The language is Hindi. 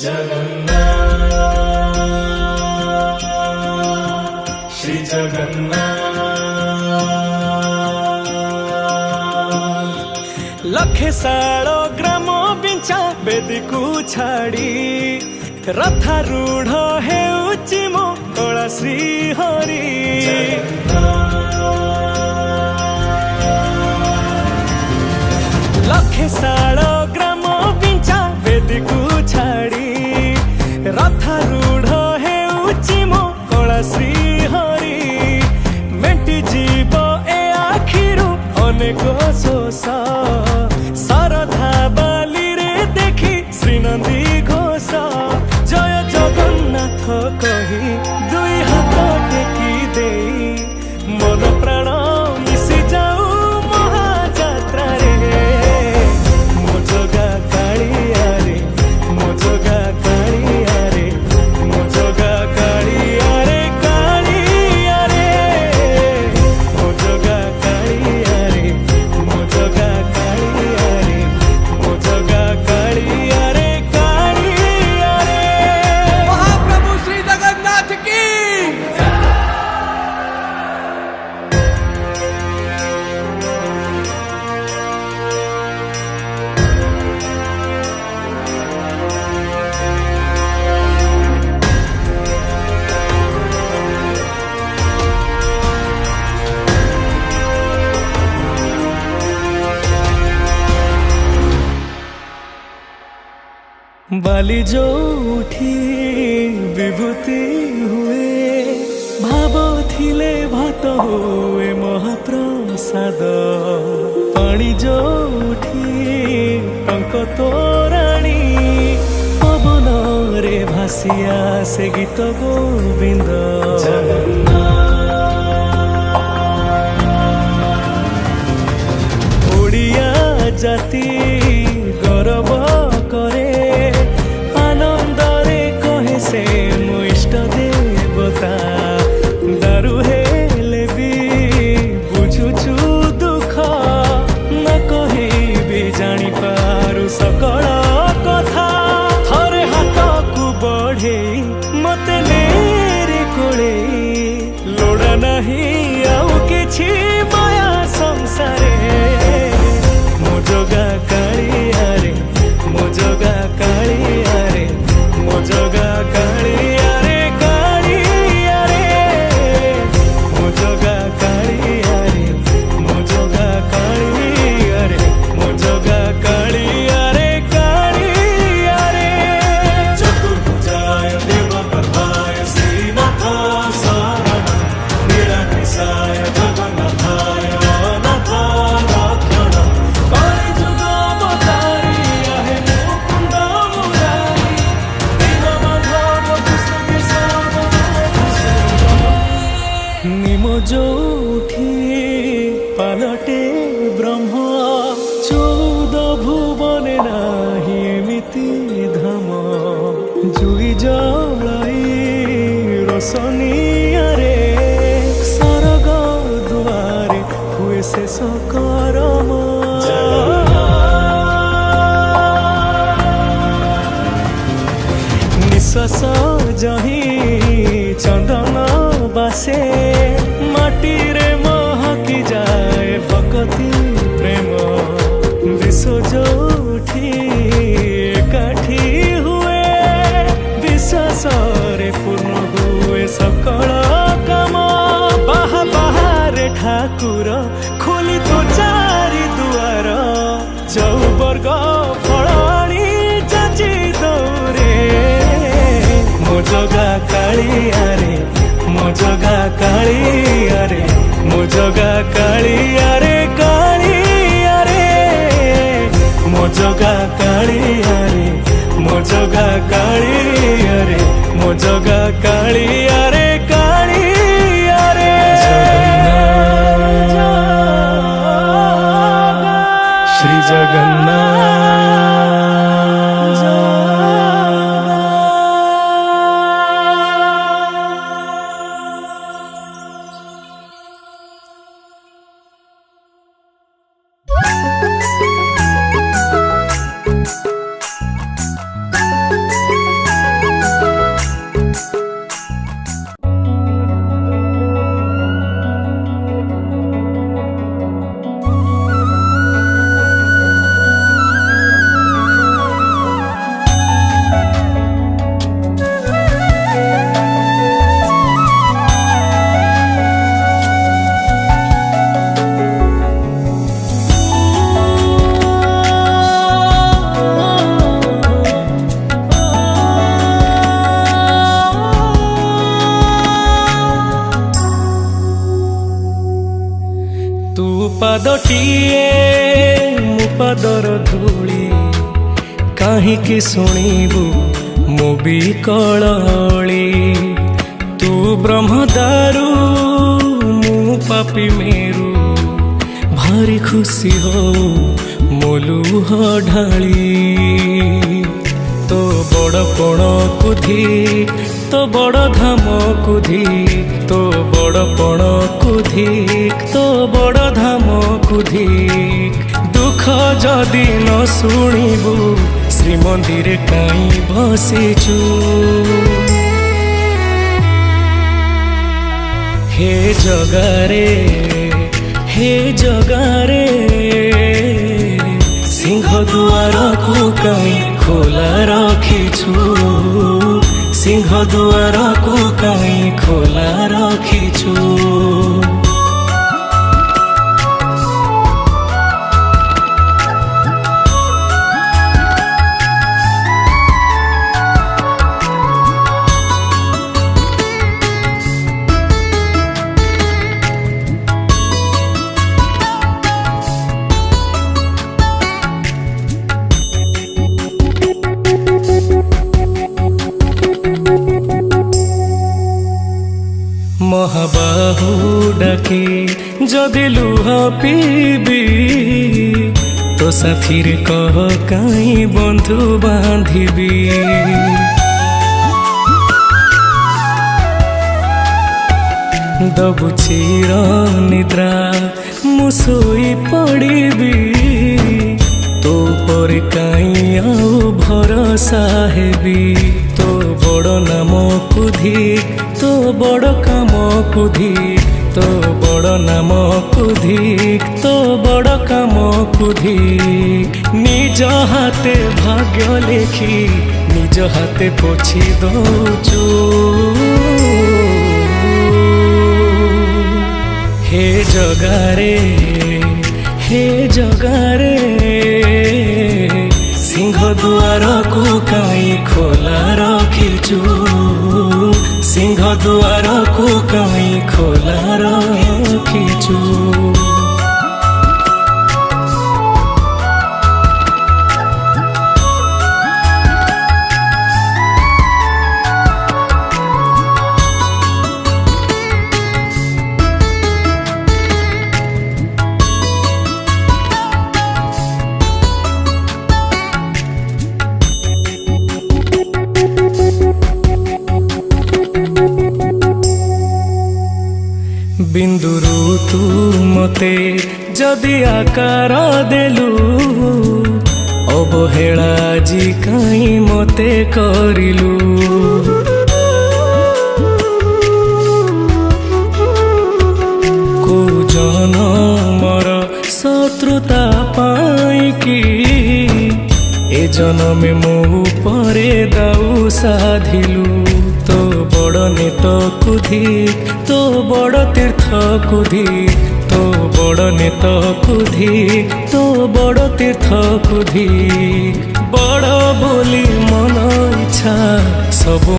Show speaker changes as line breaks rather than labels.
जगन्नाथ श्री जगन्नाथ।
लखे सालो ग्राम बिंचा बेदी को छाड़ी रथारूढ़ हेउची मो कला श्री हरि। लखे सालो ग्राम बिंचा बेदी को छाड़ी रथारूढ़ हेउची मो कला श्री हरि। मेटी जीव ए आखिरु अनेक शोष सरधा बाली रे देखी श्रीनंदी घोष। जय जगन्नाथ कही दुई हाथ टेकी दे मन प्राण मिशि जाऊ महाजात्रा रे। मो जगा कालिया रे मो जगा कालिया रे मो जगा कालिया रे कालिया रे मो जगा कालिया रे मो जगा कालिया रे मो जगा कालिया रे कालिया रे।
महाप्रभु श्री जगन्नाथ की
बाली जो उठी विभूति हुए भाव थिले भात हुए महाप्रसाद। पानी जो उठी टंक तोराणी पवन रे भासिया से गीत गोविंद। ओडिया जाति गौरव करे आनंदरे कहे से मो इष्ट देवता। दारु हेले भी बुझुछु दुख न कहे भी जानी पारु सकल कथा। थरे हाथ को बढ़े मते नेरे कोले लोड़ा नहीं आउ किछि माया संसारे। मो जगा कालिया रे मो जगा कालिया रे मो जगा कालिया रे कालिया रे मो जगा कालिया रे मो जगा कालिया रे मो जगा कालिया रे कालिया रे। चतुर्भुजाय देवप्रभाय श्रीनाथ शरणं निराकेशाय जगन्नाथाय अनाथ रक्षणं। कलिजुग अवतारी आहे मुकुंद मुरारी दीनबंधु कृष्ण केशव। निमो जोठी पालटे ब्रह्म चौद भुवने नाही एमिति धाम। जुई जलाई रोशनिया रे सरग दुआरे हुए शेष करम। निश्वास जही चंदन बासे माटी रे महकी जाए भक्ति प्रेम। विश्व जोठी एकाठी हुए विश्वास रे पूर्ण हुए सकल काम। बाहा बाहारे ठाकुर खोली तो चारि दुआर चौवर्ग फलाणी जाची दौरे। मो जगा कालिया रे मो जगा कालिया रे मो जगा कालिया रे कालिया रे मो जगा कालिया रे मो जगा कालिया रे मो जगा कालिया रे कालिया रे। श्री जगन्नाथ। ପାଦଟିଏ ମୋ ପାଦର ଧୂଳି କାହିଁକି ଶୁଣିବୁ ମୋ ବିକଳଳି ତୁ ବ୍ରହ୍ମଦାରୁ ମୁଁ ପାପି ମେରୁ ଭାରି ଖୁସି ହଉ ମୋ ଲୁହ ଢାଳି ତୋ ବଡ଼ପଣକୁ ଧିକ୍ ତୋ ବଡ଼ ଧାମକୁ ଧିକ୍ ତୋ ବଡ଼ପଣକୁ ଧିକ୍ ତୋ ବଡ଼ ଧାମକୁ ଧିକ୍ ଦୁଃଖ ଯଦି ନ ଶୁଣିବୁ ଶ୍ରୀମନ୍ଦିରେ କାହିଁ ବସିଛୁ ହେ ଜଗାରେ ସିଂହ ଦୁଆରକୁ କାହିଁ ଖୋଲା ରଖିଛୁ ସିଂହ ଦୁଆରକୁ କାହିଁ ଖୋଲା ରଖିଛୁ ମହାବାହୁ ଡାକି ଯଦି ଲୁହ ପିଇବି ତୋ ସାଥିରେ କହ କାହିଁ ବନ୍ଧୁ ବାନ୍ଧିବି ଦବୁ ଚିର ନିଦ୍ରା ମୁଁ ଶୋଇ ପଡ଼ିବି ତୋ ପରେ କାହିଁ ଆଉ ଭରସା ହେବି ତୋ ବଡ଼ ନାମକୁ ଧିକ୍ ତୋ ବଡ଼ କାମକୁ ଧିକ୍ ତୋ ବଡ଼ ନାମକୁ ଧିକ୍ ତୋ ବଡ଼ କାମକୁ ଧିକ୍ ନିଜ ହାତେ ଭାଗ୍ୟ ଲେଖି ନିଜ ହାତେ ପୋଛି ଦଉଛୁ ହେ ଜଗାରେ ସିଂହ ଦୁଆରକୁ କାହିଁ ଖୋଲା ରଖିଛୁ ସିଂହ ଦୁଆରକୁ କାହିଁ ଖୋଲା ରଖିଛୁ ବିନ୍ଦୁରୁ ତୁ ମତେ ଯଦି ଆକାର ଦେଲୁ ଅବହେଳା ଆଜି କାହିଁ ମତେ କରିଲୁ କୋଉ ଜନମର ଶତ୍ରୁତା ପାଇଁକି ଏ ଜନମେ ମୋ ଉପରେ ଦାଉ ସାଧିଲୁ ତୋ ବଡ଼ ନେତକୁ ଧିକ୍ ତୋ ବଡ଼ ତୀର୍ଥକୁ ଧିକ୍ ତୋ ବଡ଼ ନେତକୁ ଧିକ୍ ତୋ ବଡ଼ ତୀର୍ଥକୁ ଧିକ୍ ବଡ଼ ବୋଲି ମନ ଇଚ୍ଛା ସବୁ